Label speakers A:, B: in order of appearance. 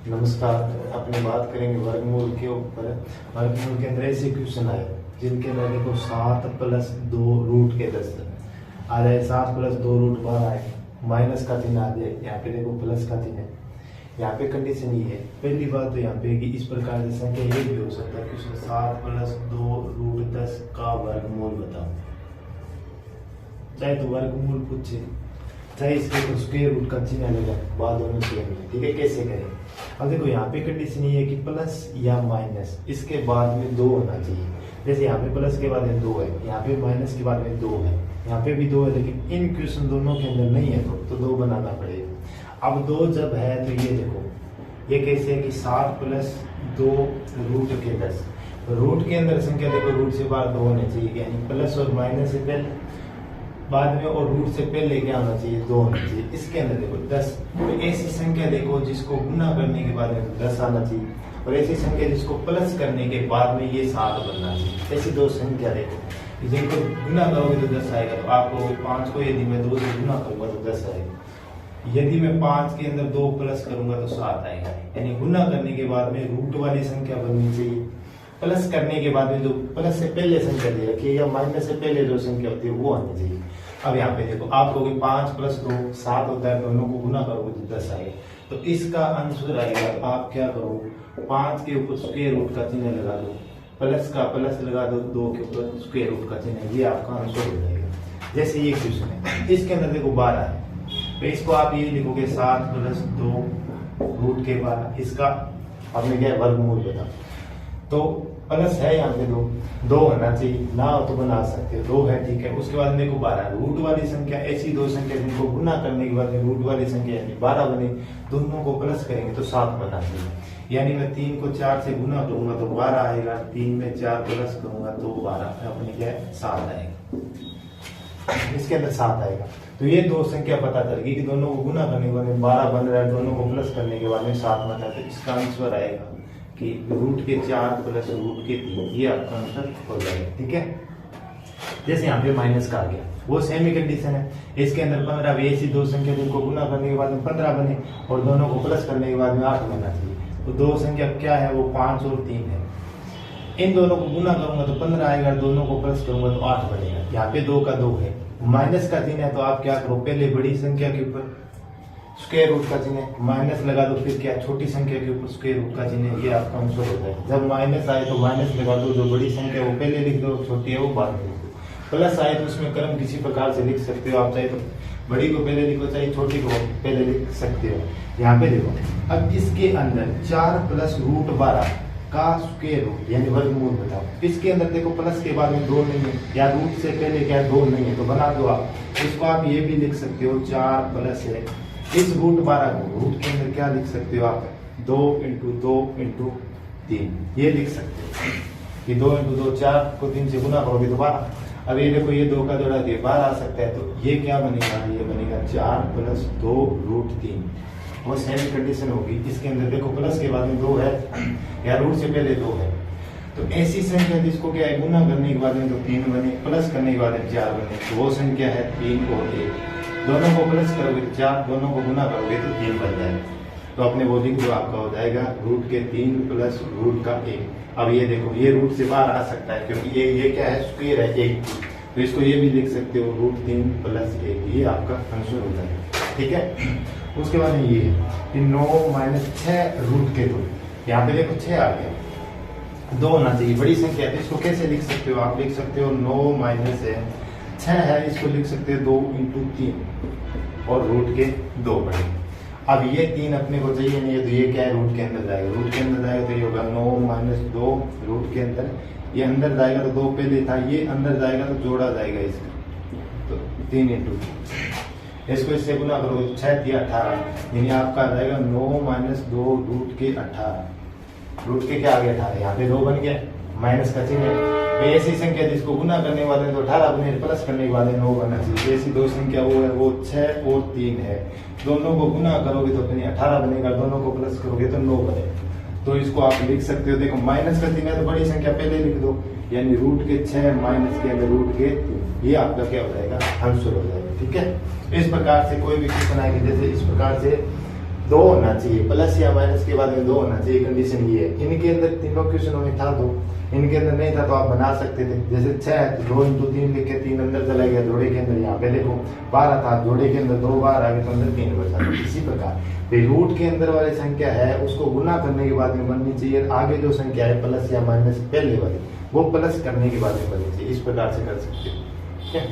A: नमस्कार। अपनी बात करेंगे वर्गमूल के ऊपर। वर्गमूल के अंदर ऐसे क्वेश्चन आए जिनके अंदर देखो 7+2√10 आ जाए, 7+2√12 आए, माइनस का चिन्ह आ जाए, यहाँ पे देखो प्लस का चिन्ह है। यहाँ पे कंडीशन ये है, पहली बात तो यहाँ पे कि इस प्रकार की संख्या ये भी हो सकता है क्वेश्चन 7+2√10 का वर्गमूल बताओ। चाहे तो वर्गमूल पूछे, चाहे इसके स्क्वायर रूट का चिन्ह लगा, बात दोनों सेम है। ठीक है, कैसे करें? अब देखो यहाँ पे कंडीशन ये है कि प्लस या माइनस इसके बाद में 2 होना चाहिए। जैसे यहाँ पे प्लस के बाद में 2 है, यहाँ पे माइनस के बाद में 2 है, यहाँ पे भी 2 है, लेकिन इन क्वेश्चन दोनों के अंदर नहीं है तो 2 बनाना पड़ेगा। अब 2 जब है तो ये देखो, ये कैसे है कि 7+2√10। रूट के अंदर संख्या देखो, रूट से बाहर 2 होने चाहिए, यानी प्लस और माइनस से पहले बाद में, और रूट से पहले क्या होना चाहिए? 2 होना चाहिए। इसके अंदर देखो 10, तो ऐसी संख्या देखो जिसको गुना करने के बाद में 10 आना चाहिए, और ऐसी संख्या जिसको प्लस करने के बाद में ये 7 बनना चाहिए। ऐसी दो संख्या देखो, जिनको गुना करोगे तो 10 आएगा। तो आपको 5 को यदि मैं 2 से गुना करूंगा तो 10 आएगा। यदि मैं 5 के अंदर 2 प्लस करूंगा तो 7 आएगा। यानी गुना करने के बाद में रूट वाली संख्या बननी चाहिए, प्लस करने के बाद में जो प्लस से पहले संख्या दे रखी है या माइनस से पहले जो संख्या होती है वो आनी चाहिए। अब यहाँ पे देखो, आप कहोगे 5+2 7 होता है, दोनों को गुना करोगे तो 10 आएगा। तो इसका आंसर आएगा, तो आप क्या करो, 5 के ऊपर स्क्वायर रूट का चिन्ह लगा दो, प्लस का प्लस लगा दो, 2 के ऊपर स्क्वायर रूट का चिन्ह, ये आपका आंसर हो जाएगा। जैसे ये क्वेश्चन है, इसके अंदर देखो 12 है, तो इसको आप ये लिखोगे 7+2√12। इसका आपने क्या वर्गमूल बता, तो प्लस है यहाँ पे 2 होना चाहिए, ना हो तो बना सकते हो, 2 है, ठीक है। उसके बाद देखो 12 रूट वाली संख्या, ऐसी दो संख्या जिनको गुना करने के बाद में रूट वाली संख्या यानी 12 बने, दोनों को प्लस करेंगे तो 7 बना चाहिए। यानी मैं 3 को 4 से गुना करूंगा तो 12 आएगा, 3 में 4 प्लस करूंगा तो 12 अपने क्या है 7 आएगा। इसके अंदर 7 आएगा। तो ये दो संख्या पता चल गई कि दोनों को गुना करने के बाद में 12 बन रहा है, दोनों को प्लस करने के बाद में 7 बना है। तो इसका आंसर आएगा कि रूट के 4 प्लस रूट के 3, ये आपका आंसर हो जाएगा। ठीक है, जैसे यहाँ पे माइनस का आ गया, वो सेम ही कंडीशन है। इसके अंदर 15 ऐसी दो संख्या जिनको गुना करने के बाद में 15 बने और दोनों को प्लस करने के बाद में 8 बनना चाहिए। तो दो संख्या क्या है, वो 5 और 3 है। इन दोनों को गुना करूंगा तो 15 आएगा, दोनों को प्लस करूंगा तो 8 बनेगा। यहाँ पे 2 का 2 है, माइनस का चिन्ह है, तो आप क्या करो, पहले बड़ी संख्या के ऊपर स्क्वायर रूट का चिन्ह माइनस लगा दो, फिर क्या छोटी संख्या के ऊपर स्क्वायर रूट का चिन्ह, ये आपका आंसर होता है। जब माइनस आए तो माइनस लगा दो, जो बड़ी संख्या वो पहले लिख दो, छोटी है वो बाद में लिख दो। प्लस आए तो उसमें क्रम किसी प्रकार से लिख सकते हो आप, चाहे तो बड़ी को पहले लिखो, चाहे छोटी को पहले लिख सकते हो। यहाँ पे देखो, अब इसके अंदर 4+√12 का स्क्वायर रूट यानी वर्गमूल बताओ। इसके अंदर देखो प्लस के बाद में 2 नहीं है, या रूट से पहले क्या 2 नहीं है, तो बना दो आप। इसको आप ये भी लिख सकते हो 4 प्लस है, इस √12 को रूट के अंदर क्या लिख सकते हो आप, 2 × 2 × 3, ये लिख सकते हो कि 2 × 2 4 को 3 से गुना करोगे तो 12। अब ये देखो, ये 2 का जोड़ा दिया 12 आ सकता है, तो ये क्या बनेगा, ये बनेगा 4+2√3। वो सेम कंडीशन होगी। इसके अंदर देखो प्लस के बाद में 2 है, या रूट से पहले 2 है, तो ऐसी संख्या जिसको क्या है गुना करने के बाद में तो 3 बने, प्लस करने के बाद में 4 बने, तो वो संख्या है 3 और 1। दोनों को प्लस करोगे तो 4, दोनों को गुना करोगे तो 3 बन जाएगा। तो अपने वो लिख दो, आपका हो जाएगा रूट के 3 प्लस रूट का 1। अब ये देखो, ये रूट से बाहर आ सकता है क्योंकि ये क्या है, स्क्वायर है 1, तो इसको ये भी लिख सकते हो √3 + 1, ये आपका आंसर हो जाएगा। ठीक है, उसके बाद ये कि 9 - 6 रूट के 2, यहाँ पे देखो 6 आ गया, 2 होना चाहिए, बड़ी संख्या। तो इसको कैसे लिख सकते हो, आप लिख सकते हो 9 - 6 है, इसको लिख सकते हो 2 × 3 और रूट के 2 बड़े। अब ये 3 अपने को चाहिए नहीं है, तो ये क्या है, रूट के अंदर जाएगा, रूट के अंदर जाएगा तो ये होगा 9 - 2 रूट के अंदर, ये अंदर जाएगा तो 2 पहले था, ये अंदर जाएगा तो जोड़ा जाएगा इसका, तो 3 × 3, इसको इससे गुना करो 6 × 3 = 18, यानी आपका आ जाएगा 9 - 2 रूट के 18। रूट के क्या आ गया 18, यहाँ पे 2 बन गया, माइनस का चिन्ह है। ऐसी संख्या जिसको गुना करने के बाद तो 18 बने, प्लस करने के बाद 9 बनना चाहिए। ऐसी दो संख्या वो है, वो 6 और 3 है, दोनों को गुना करोगे तो अपनी 18 बनेगा, दोनों को प्लस करोगे तो 9 बनेगा। तो इसको आप लिख सकते हो, देखो माइनस का चिन्ह है तो बड़ी संख्या पहले लिख दो, यानी रूट के 6 माइनस के अंदर रूट के 3, ये आपका क्या हो जाएगा, आंसर हो जाएगा। ठीक है, इस प्रकार से कोई भी क्वेश्चन आएगा, जैसे इस प्रकार से दो होना चाहिए, प्लस या माइनस के बाद में दो होना चाहिए, कंडीशन ये है। इनके अंदर तीनों क्वेश्चनों में था दो, इनके अंदर नहीं था तो आप बना सकते थे। जैसे 6 है तो 2 × 3 लिख के 3 अंदर चला गया जोड़े के अंदर, यहाँ पे देखो 12 था जोड़े के अंदर 2 बार आगे तो अंदर 3 बचा। इसी प्रकार रूट के अंदर वाली संख्या है उसको गुना करने के बाद में बननी चाहिए, आगे जो संख्या है प्लस या माइनस पहले वाली वो प्लस करने के बाद में बननी चाहिए। इस प्रकार से कर सकते हो, ठीक है।